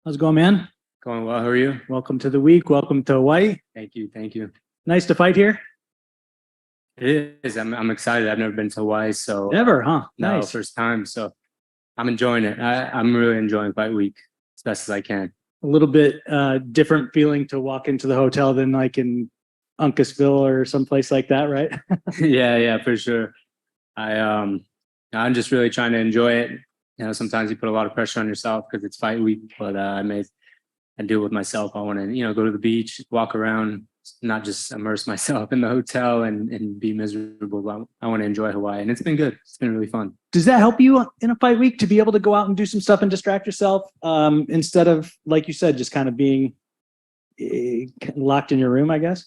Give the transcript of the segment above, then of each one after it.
How's it going, man? Going well. How are you? Welcome to the week. Welcome to Hawaii. Thank you. Thank you. Nice to fight here. It is. I'm excited. I've never been to Hawaii, so Never, huh? no, Nice. first time. So I'm enjoying it. I'm really enjoying fight week as best as I can. A little bit different feeling to walk into the hotel than like in Uncasville or someplace like that, right? Yeah, for sure. I'm just really trying to enjoy it. You know, sometimes you put a lot of pressure on yourself because it's fight week, but I do it with myself. I want to, go to the beach, walk around, not just immerse myself in the hotel and be miserable. I want to enjoy Hawaii, and it's been good. It's been really fun. Does that help you in a fight week to be able to go out and do some stuff and distract yourself instead of, like you said, just kind of being locked in your room, I guess?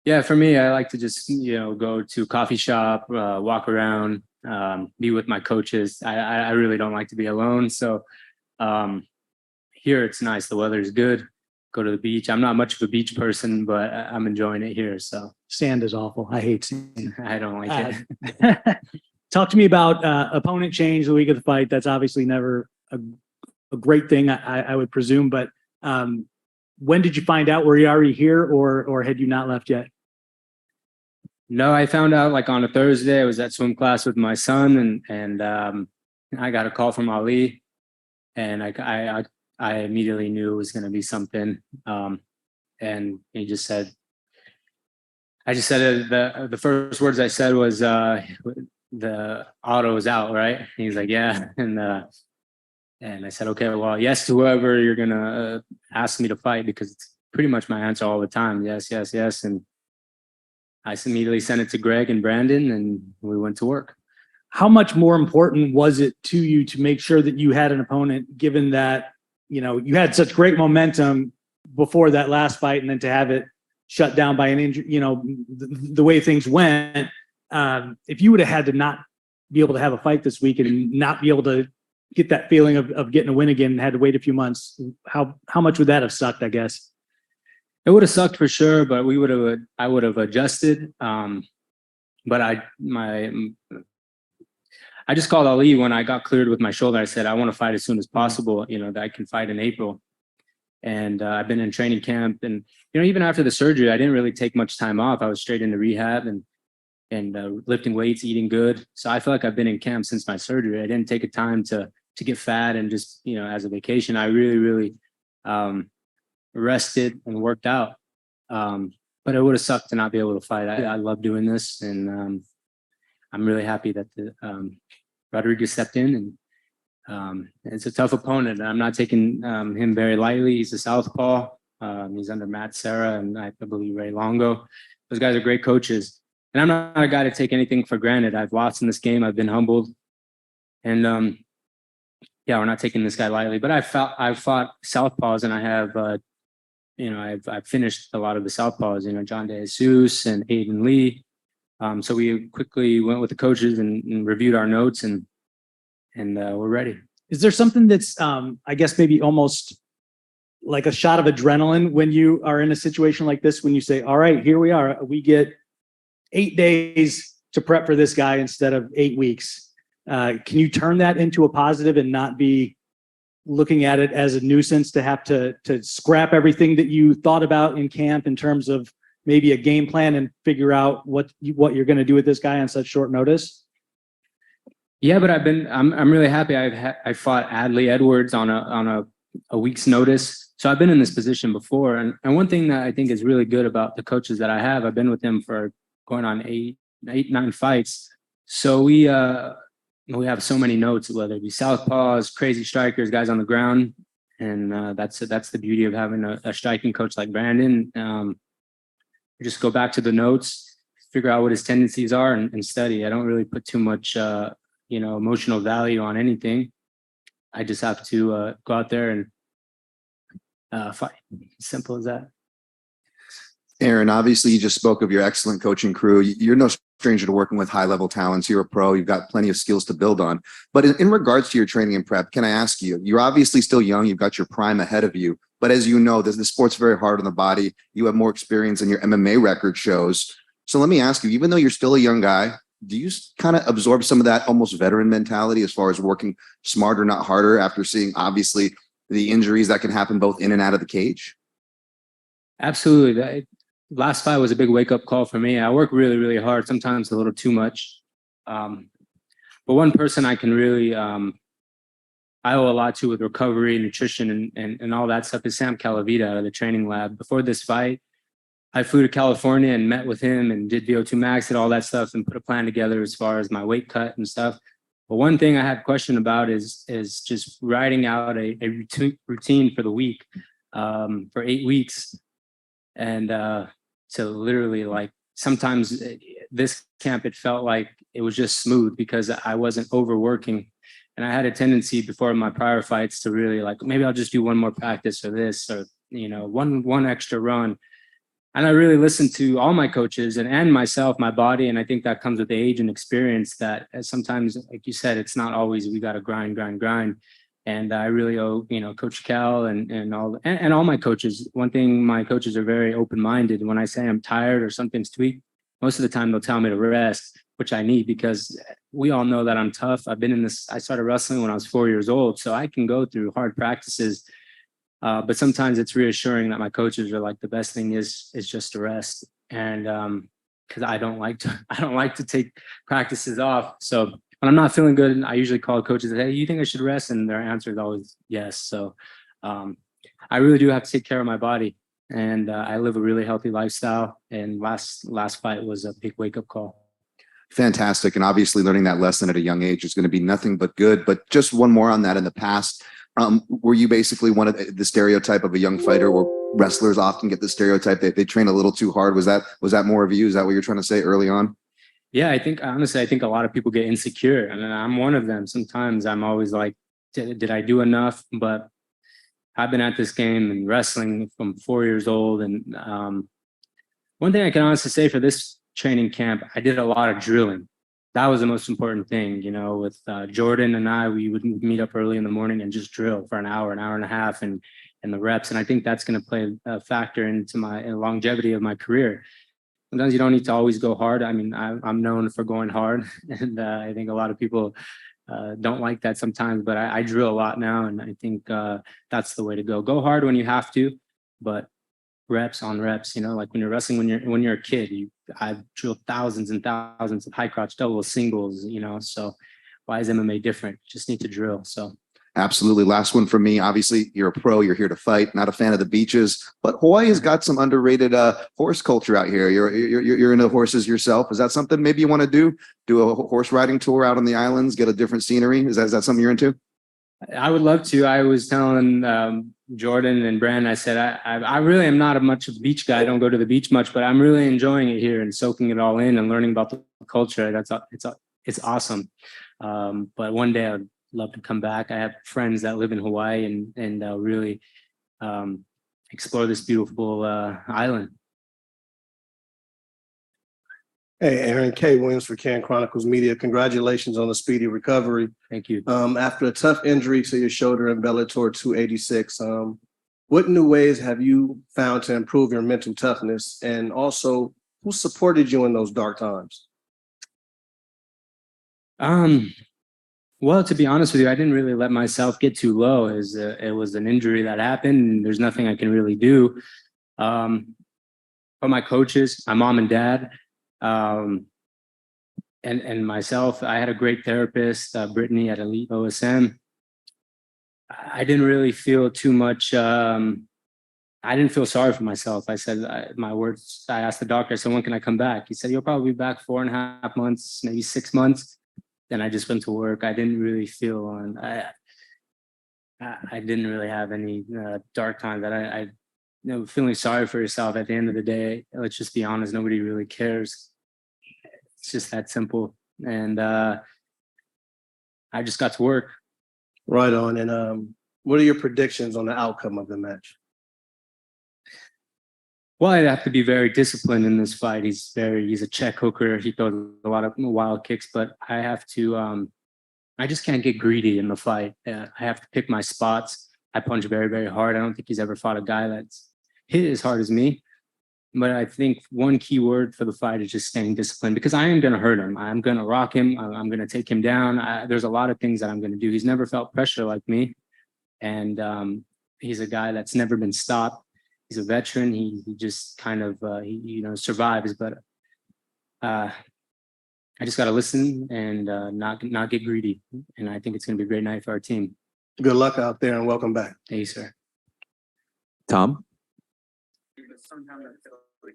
Yeah, for me, I like to just, go to a coffee shop, walk around, be with my coaches. I really don't like to be alone. So here it's nice. The weather is good. Go to the beach. I'm not much of a beach person, but I'm enjoying it here. So Sand is awful. I hate sand. I don't like it. Talk to me about opponent change the week of the fight. That's obviously never a great thing, I would presume. But when did you find out? Were you already here, or had you not left yet? No, I found out like on a Thursday. I was at swim class with my son, and I got a call from Ali, and I immediately knew it was going to be something. And he just said, the first words I said was, the auto is out, right? And he's like, yeah. And I said, okay, well, yes to whoever you're going to ask me to fight, because it's pretty much my answer all the time. Yes. And I immediately sent it to Greg and Brandon, and we went to work. How much more important was it to you to make sure that you had an opponent, given that, you had such great momentum before that last fight, and then to have it shut down by an injury, the way things went, if you would have had to not be able to have a fight this week and not be able to get that feeling of getting a win again and had to wait a few months, how much would that have sucked, I guess? It would have sucked for sure, but I would have adjusted. But I just called Ali when I got cleared with my shoulder. I said, I want to fight as soon as possible, that I can fight in April. And I've been in training camp, and, even after the surgery, I didn't really take much time off. I was straight into rehab and lifting weights, eating good. So I feel like I've been in camp since my surgery. I didn't take a time to get fat and just, as a vacation. I really, rested and worked out. But it would have sucked to not be able to fight. I love doing this, and I'm really happy that Rodriguez stepped in, and it's a tough opponent. I'm not taking him very lightly. He's a southpaw. He's under Matt Serra and I believe Ray Longo. Those guys are great coaches, and I'm not a guy to take anything for granted. I've lost in this game. I've been humbled, and we're not taking this guy lightly. But I've fought southpaws, and I have. I've finished a lot of the southpaws, John De Jesus and Aiden Lee. So we quickly went with the coaches and reviewed our notes, and we're ready. Is there something that's, I guess, maybe almost like a shot of adrenaline when you are in a situation like this, when you say, all right, here we are, we get 8 days to prep for this guy instead of 8 weeks. Can you turn that into a positive and not be looking at it as a nuisance to have to scrap everything that you thought about in camp in terms of maybe a game plan and figure out what you're going to do with this guy on such short notice? Yeah, but I'm really happy. I fought Adley Edwards on a week's notice. So I've been in this position before. And one thing that I think is really good about the coaches that I've been with them for going on 9 fights. So we have so many notes, whether it be southpaws, crazy strikers, guys on the ground. And that's the beauty of having a striking coach like Brandon. Just go back to the notes, figure out what his tendencies are, and study. I don't really put too much, emotional value on anything. I just have to go out there and fight. Simple as that. Aaron, obviously you just spoke of your excellent coaching crew. You're no stranger to working with high-level talents. You're a pro. You've got plenty of skills to build on. But in regards to your training and prep, can I ask you, you're obviously still young. You've got your prime ahead of you. But as you know, the sport's very hard on the body. You have more experience than your MMA record shows. So let me ask you, even though you're still a young guy, do you kind of absorb some of that almost veteran mentality as far as working smarter, not harder, after seeing obviously the injuries that can happen both in and out of the cage? Absolutely. Last fight was a big wake up call for me. I work really, really hard, sometimes a little too much. But one person I can really, I owe a lot to with recovery, nutrition, and all that stuff is Sam Calavita out of the training lab. Before this fight, I flew to California and met with him and did VO2 max and all that stuff and put a plan together as far as my weight cut and stuff. But one thing I had a question about is just writing out a routine for the week, for 8 weeks. And so literally, like, sometimes this camp, it felt like it was just smooth because I wasn't overworking. And I had a tendency before my prior fights to really like, maybe I'll just do one more practice or this, or, you know, one extra run. And I really listened to all my coaches and myself, my body. And I think that comes with age and experience, that sometimes, like you said, it's not always, we got to grind. And I really owe, you know, Coach Cal and all my coaches. One thing, my coaches are very open-minded. When I say I'm tired or something's tweaked, most of the time they'll tell me to rest, which I need, because we all know that I'm tough. I've been in this, I started wrestling when I was 4 years old, so I can go through hard practices. But sometimes it's reassuring that my coaches are like, the best thing is just to rest. And because I don't like to take practices off. So when I'm not feeling good, I usually call coaches and say, hey, you think I should rest? And their answer is always yes. So I really do have to take care of my body. And I live a really healthy lifestyle. And last fight was a big wake-up call. Fantastic. And obviously learning that lesson at a young age is going to be nothing but good. But just one more on that. In the past, were you basically one of the stereotype of a young fighter, where wrestlers often get the stereotype that they train a little too hard? Was that more of you? Is that what you're trying to say early on? Yeah, I think, honestly, I think a lot of people get insecure, and I'm one of them. Sometimes I'm always like, did I do enough? But I've been at this game and wrestling from 4 years old. And one thing I can honestly say for this training camp, I did a lot of drilling. That was the most important thing, you know, with Jordan and I, we would meet up early in the morning and just drill for an hour and a half, and the reps. And I think that's going to play a factor into my longevity of my career. Sometimes you don't need to always go hard. I mean, I'm known for going hard, and I think a lot of people don't like that sometimes, but I drill a lot now, and I think that's the way to go. Go hard when you have to, but reps on reps, you know, like when you're wrestling, when you're a kid, I've drilled thousands and thousands of high crotch doubles, singles, you know, so why is MMA different? Just need to drill. So Absolutely. Last one from me. Obviously, you're a pro. You're here to fight. Not a fan of the beaches, but Hawaii has got some underrated horse culture out here. You're into horses yourself. Is that something maybe you want to do? Do a horse riding tour out on the islands, get a different scenery? Is that something you're into? I would love to. I was telling Jordan and Brandon, I said, I really am not much of a beach guy. I don't go to the beach much, but I'm really enjoying it here and soaking it all in and learning about the culture. It's awesome. But one day I'd love to come back. I have friends that live in Hawaii and really explore this beautiful island. Hey, Aaron K. Williams for Can Chronicles Media. Congratulations on the speedy recovery. Thank you. After a tough injury to your shoulder in Bellator 286, what new ways have you found to improve your mental toughness? And also, who supported you in those dark times? Well, to be honest with you, I didn't really let myself get too low. It was an injury that happened, and there's nothing I can really do. But my coaches, my mom and dad, and myself, I had a great therapist, Brittany at Elite OSM. I didn't really feel too much. I didn't feel sorry for myself. I said my words. I asked the doctor, I said, when can I come back? He said, you'll probably be back 4.5 months, maybe 6 months. Then I just went to work. I didn't really feel on. I didn't really have any dark times. That you know, feeling sorry for yourself at the end of the day. Let's just be honest. Nobody really cares. It's just that simple. And I just got to work. Right on. And what are your predictions on the outcome of the match? Well, I'd have to be very disciplined in this fight. He's a check hooker. He throws a lot of wild kicks, but I have to, I just can't get greedy in the fight. I have to pick my spots. I punch very, very hard. I don't think he's ever fought a guy that's hit as hard as me. But I think one key word for the fight is just staying disciplined, because I am going to hurt him. I'm going to rock him. I'm going to take him down. There's a lot of things that I'm going to do. He's never felt pressure like me. And he's a guy that's never been stopped. He's a veteran. He just kind of, survives. But I just got to listen and not get greedy. And I think it's going to be a great night for our team. Good luck out there and welcome back. Thank you, sir. Tom?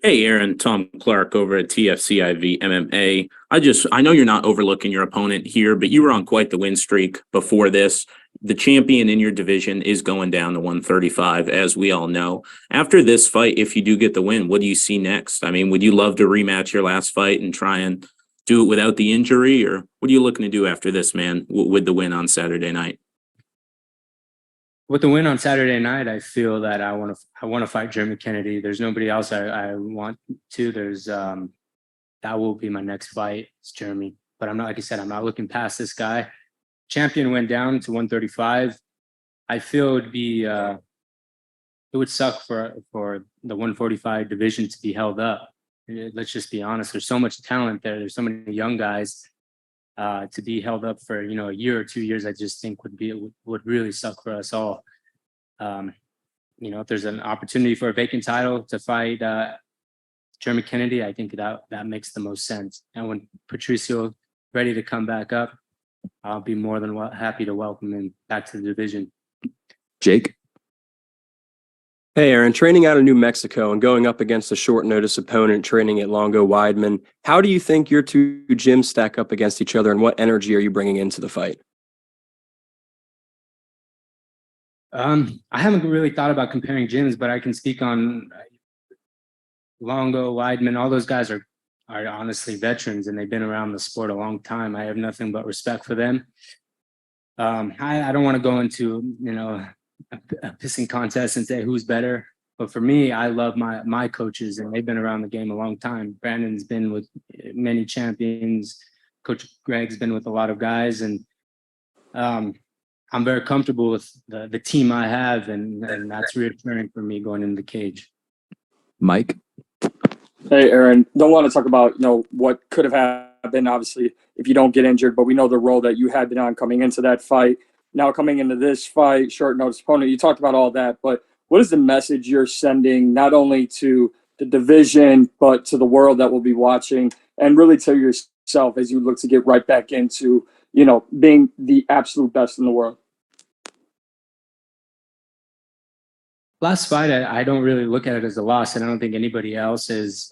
Hey, Aaron, Tom Clark over at TFCIV MMA. I know you're not overlooking your opponent here, but you were on quite the win streak before this. The champion in your division is going down to 135, as we all know. After this fight, if you do get the win, what do you see next? I mean, would you love to rematch your last fight and try and do it without the injury, or what are you looking to do after this, man, with the win on Saturday night? With the win on Saturday night, I feel that I want to fight Jeremy Kennedy. There's nobody else I want to. There's that will be my next fight. It's Jeremy. But I'm not, like I said, I'm not looking past this guy. Champion went down to 135. I feel it would suck for the 145 division to be held up. Let's just be honest. There's so much talent there. There's so many young guys. To be held up for a year or 2 years, I just think would really suck for us all. If there's an opportunity for a vacant title to fight Jeremy Kennedy, I think that makes the most sense. And when Patricio ready to come back up, I'll be more than happy to welcome him back to the division. Jake? Hey, Aaron, training out of New Mexico and going up against a short notice opponent training at Longo Weidman, how do you think your two gyms stack up against each other, and what energy are you bringing into the fight? I haven't really thought about comparing gyms, but I can speak on Longo, Weidman. All those guys are honestly veterans, and they've been around the sport a long time. I have nothing but respect for them. I don't want to go into, a pissing contest and say who's better. But for me, I love my coaches, and they've been around the game a long time. Brandon's been with many champions. Coach Greg's been with a lot of guys, and I'm very comfortable with the team I have, and that's reassuring for me going into the cage. Mike? Hey, Aaron, don't want to talk about, what could have happened, obviously, if you don't get injured, but we know the role that you had been on coming into that fight. Now coming into this fight, short notice opponent, you talked about all that, but what is the message you're sending not only to the division, but to the world that will be watching, and really to yourself as you look to get right back into, being the absolute best in the world? Last fight, I don't really look at it as a loss, and I don't think anybody else is.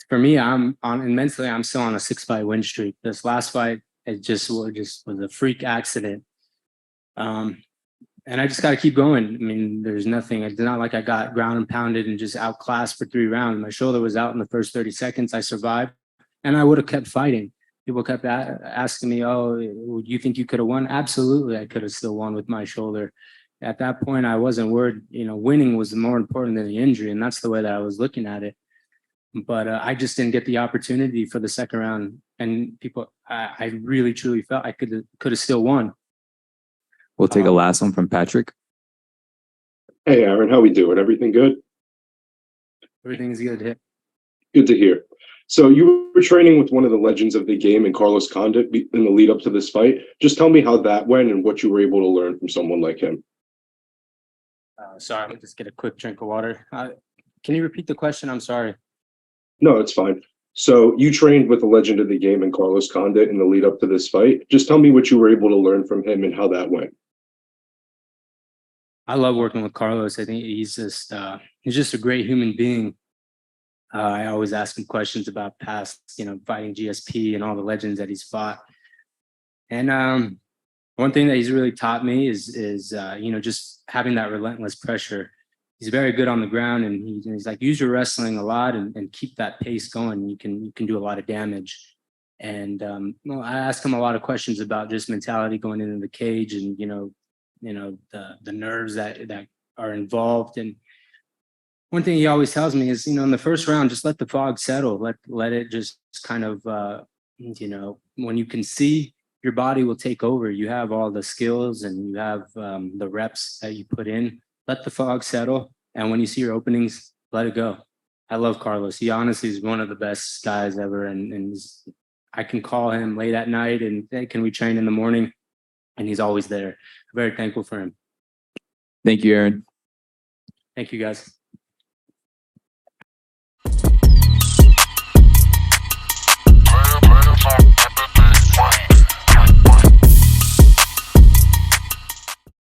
For me, I'm still on a 6-fight win streak. This last fight, it just was a freak accident. And I just got to keep going. I mean, there's nothing. It's not like I got ground and pounded and just outclassed for 3 rounds. My shoulder was out in the first 30 seconds. I survived, and I would have kept fighting. People kept asking me, "Oh, you think you could have won?" Absolutely, I could have still won with my shoulder. At that point, I wasn't worried. Winning was more important than the injury, and that's the way that I was looking at it. But I just didn't get the opportunity for the second round, and I really truly felt I could have still won. We'll take a last one from Patrick. Hey, Aaron, how we doing? Everything good? Everything's good. Good to hear. So you were training with one of the legends of the game in Carlos Condit in the lead up to this fight. Just tell me how that went and what you were able to learn from someone like him. Sorry, I'm gonna just get a quick drink of water. Can you repeat the question? I'm sorry. No, it's fine. So you trained with the legend of the game in Carlos Condit in the lead up to this fight. Just tell me what you were able to learn from him and how that went. I love working with Carlos. I think he's just a great human being. I always ask him questions about past, fighting GSP and all the legends that he's fought. And one thing that he's really taught me is just having that relentless pressure. He's very good on the ground, and he's like, use your wrestling a lot and keep that pace going. You can do a lot of damage. And I ask him a lot of questions about just mentality going into the cage, and the nerves that are involved. And one thing he always tells me is, in the first round, just let the fog settle. Let it just kind of when you can see, your body will take over. You have all the skills, and you have the reps that you put in. Let the fog settle, and when you see your openings, let it go. I love Carlos. He honestly is one of the best guys ever, and I can call him late at night and, hey, can we train in the morning? and he's always there. Very thankful for him. Thank you, Aaron. Thank you, guys.